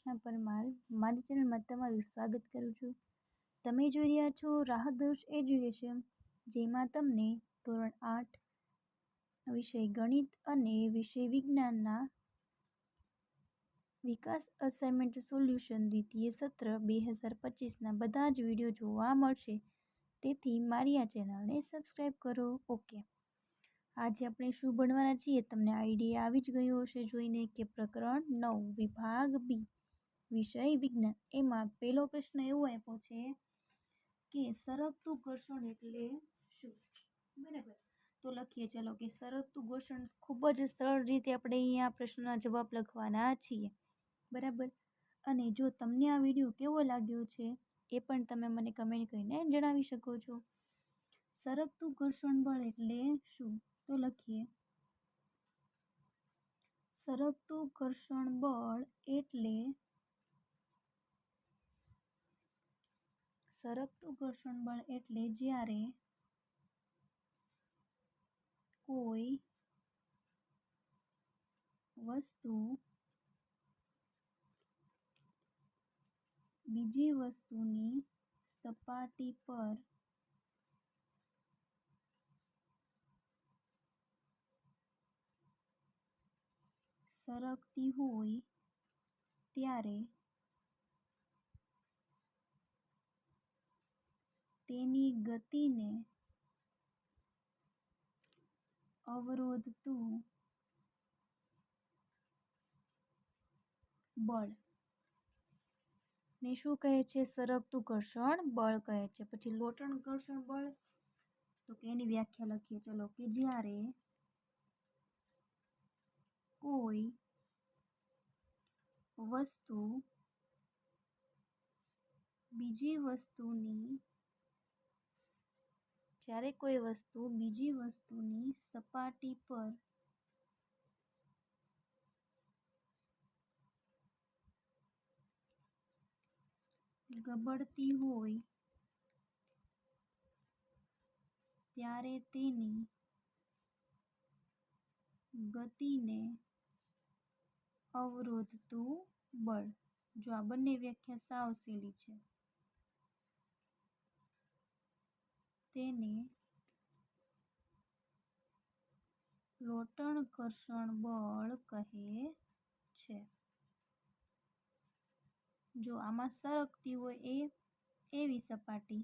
કૃષ્ણા પરમાર મારી ચેનલમાં તમારું સ્વાગત કરું છું। તમે જોઈ રહ્યા છો રાહતદર્શ એજ્યુકેશન, જેમાં તમને ધોરણ 8 વિષય ગણિત અને વિષય વિજ્ઞાનના વિકાસ અસાઇનમેન્ટ સોલ્યુશન દ્વિતીય સત્ર 2025ના બધા જ વિડીયો જોવા મળશે। તેથી મારી આ ચેનલને સબસ્ક્રાઈબ કરો। ઓકે, આજે આપણે શું ભણવાના છીએ તમને આઈડિયા આવી જ ગયો હશે જોઈને કે પ્રકરણ 9 વિભાગ બી વિષય વિજ્ઞાન, એમાં પહેલો પ્રશ્ન એવો આપ્યો છે કે સરકતું ઘર્ષણ એટલે શું? બરાબર, તો લખીએ ચલો કે સરકતું ઘર્ષણ ખૂબ જ સરળ રીતે આપણે અહીંયા પ્રશ્નના જવાબ લખવાના છીએ। બરાબર, અને જો તમને આ વિડીયો કેવો લાગ્યો છે એ પણ તમે મને કમેન્ટ કરીને જણાવી શકો છો। સરકતું ઘર્ષણ બળ એટલે શું? તો લખીએ, સરકતું ઘર્ષણ બળ એટલે જ્યારે કોઈ વસ્તુ બીજી વસ્તુની સપાટી પર સરકતી હોય ત્યારે તેની ગતિને અવરોધતું બળ ને શું કહે છે? સરકતું ઘર્ષણ બળ કહે છે। પછી લોટણ ઘર્ષણ બળ, તો કે એની વ્યાખ્યા લખીએ ચલો કે જ્યારે કોઈ વસ્તુ બીજી વસ્તુની સપાટી પર ગબડતી હોય ત્યારે તેની ગતિને અવરોધતું બળ। જો આ બંને વ્યાખ્યા સાવ સહેલી છે, તેને લોટણ ઘર્ષણ બળ કહે છે। જો આમાં સરકતી હોય એવી સપાટી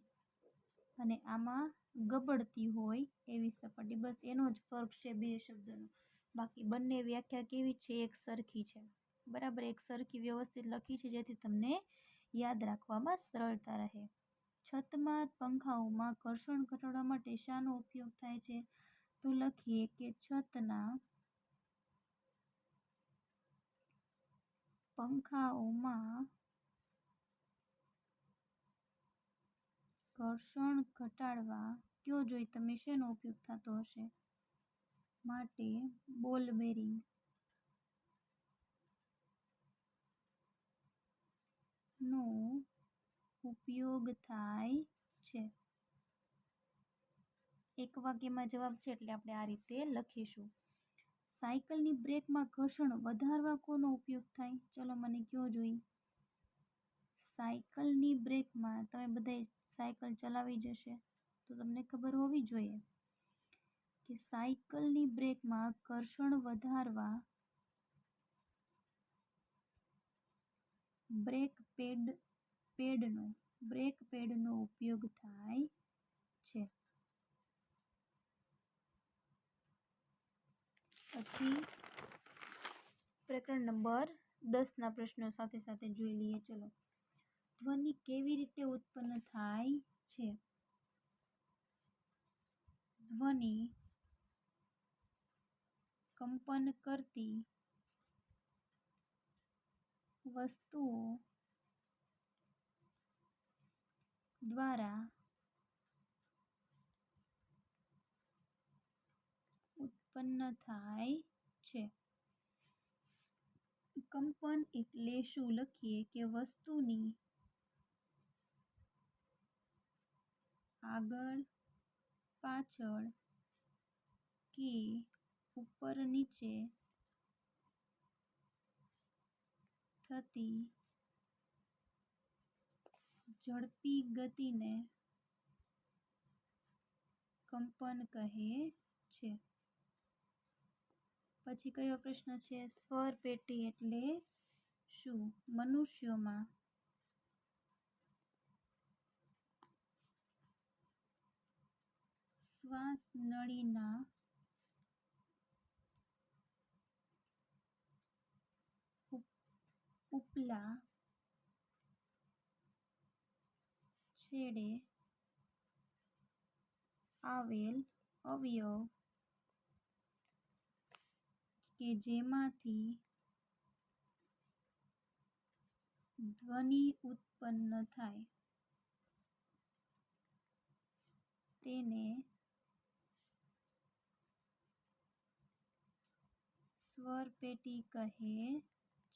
અને આમાં ગબડતી હોય એવી સપાટી, બસ એનો જ ફરક છે બે શબ્દનો। બાકી બંને વ્યાખ્યા કેવી છે? એક સરખી છે। બરાબર, એક સરખી વ્યવસ્થિત લખી છે જેથી તમને યાદ રાખવામાં સરળતા રહે। છતમાં પંખાઓમાં ઘર્ષણ ઘટાડવા માટે શાનો ઉપયોગ થાય છે? તો લખીએ કે છતના પંખાઓમાં ઘર્ષણ ઘટાડવા કયો જોઈ તમે શેનો ઉપયોગ થતો હશે? માટે બોલ બેરિંગ નો ઉપયોગ થાય છે। એક વાક્યમાં જવાબ છે એટલે આપણે આ રીતે લખીશું। સાયકલની બ્રેકમાં ઘર્ષણ વધારવા કોનો ઉપયોગ થાય? ચલો મને કયો જોઈ। સાયકલની બ્રેકમાં તમે બધા સાયકલ ચલાવી જશે તો તમને ખબર હોવી જોઈએ કે સાયકલની બ્રેકમાં ઘર્ષણ વધારવા બ્રેક પેડનો ઉપયોગ થાય છે। પછી પ્રકરણ નંબર 10ના પ્રશ્નો સાથે સાથે જોઈ લઈએ ચલો। ધ્વનિ કેવી રીતે ઉત્પન્ન થાય છે? ધ્વનિ કંપન કરતી વસ્તુઓ દ્વારા ઉત્પન્ન થાય છે। કંપન એટલે શું? લખીએ કે વસ્તુની આગળ પાછળ કે ઉપર નીચે થતી ઝડપી ગતિને કંપન કહે છે. પછી કયો પ્રશ્ન છે? સ્વર પેટી એટલે શું? મનુષ્યોમાં શ્વાસનળીના ઉપલા છેડે આવેલ અવયવ કે જેમાંથી ધ્વનિ ઉત્પન્ન થાય તેને સ્વરપેટી કહે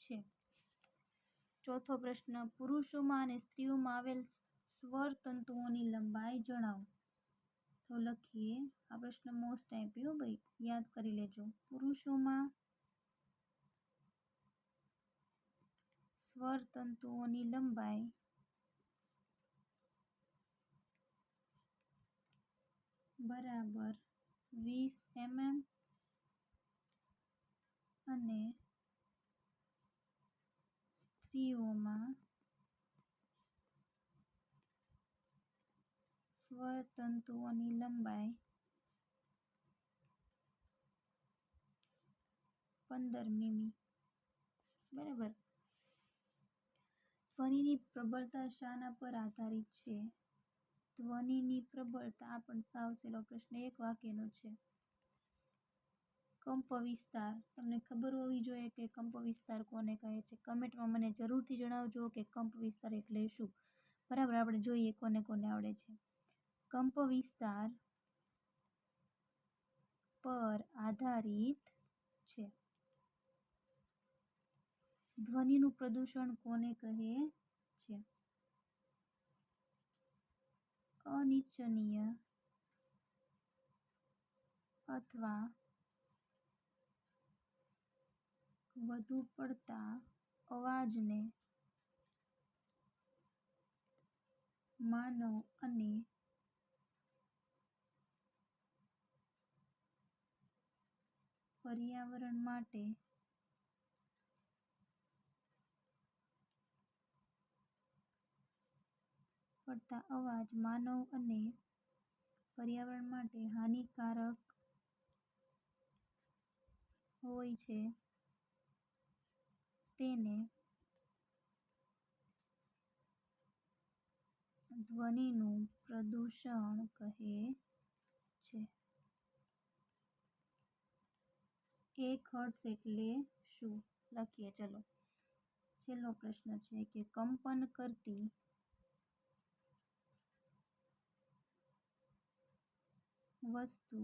છે. ચોથો પ્રશ્ન, પુરુષોમાં અને સ્ત્રીઓમાં આવેલ સ્વર તંતુઓની લંબાઈ જણાવો. તો લખીએ, આ પ્રશ્ન મોસ્ટ આઈપ્યો ભાઈ, યાદ કરી લેજો. પુરુષોમાં સ્વર તંતુઓની લંબાઈ બરાબર 20 mm અને સ્ત્રીઓમાં સ્વર તંતુઓની લંબાઈ 15 મીમી. બરાબર. ધ્વનિની પ્રબળતા શાના પર આધારિત છે? ધ્વનિની પ્રબળતા, આ પણ સાવ સહેલો પ્રશ્ન, એક વાક્યનો છે. કંપ વિસ્તાર. તમને ખબર હોવી જોઈએ કે કંપ વિસ્તાર કોને કહે છે. કમેન્ટમાં મને જરૂરથી જણાવજો કે કંપ વિસ્તાર એટલે શું. બરાબર, આપણે જોઈએ કોને કોને આવડે છે. કંપ વિસ્તાર પર આધારિત છે. ધ્વનિનું પ્રદૂષણ કોને કહે છે? અનિચ્છનીય અથવા વધુ પડતા અવાજને માનવ અને પર્યાવરણ માટે હાનિકારક હોય છે તેને ધ્વનિનું પ્રદૂષણ કહે છે. 1 હર્ટ્ઝ એટલે શું? લખીએ ચલો. છેલ્લો પ્રશ્ન છે કે કંપન કરતી વસ્તુ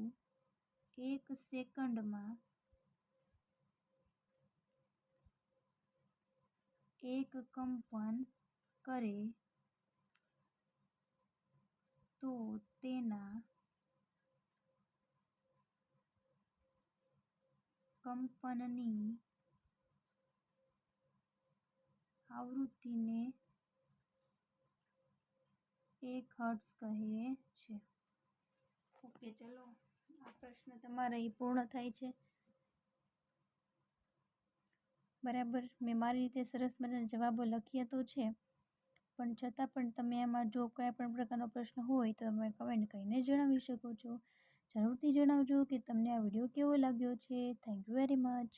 1 સેકન્ડમાં 1 કંપન કરે તો તેના કંપનની આવૃત્તિને 1 હર્ટ્ઝ કહે છે. ઓકે, ચલો, આ પ્રશ્ન તમારે અહીં પૂર્ણ થાય છે. બરાબર, મેં મારી રીતે સરસ મજાના જવાબો લખ્યા તો છે, પણ છતાં પણ તમે આમાં જો કયા પણ પ્રકારનો પ્રશ્ન હોય તો તમે કમેન્ટ કરીને જણાવી શકો છો. જરૂરથી જણાવજો કે તમને આ વિડીયો કેવો લાગ્યો છે. Thank you very much.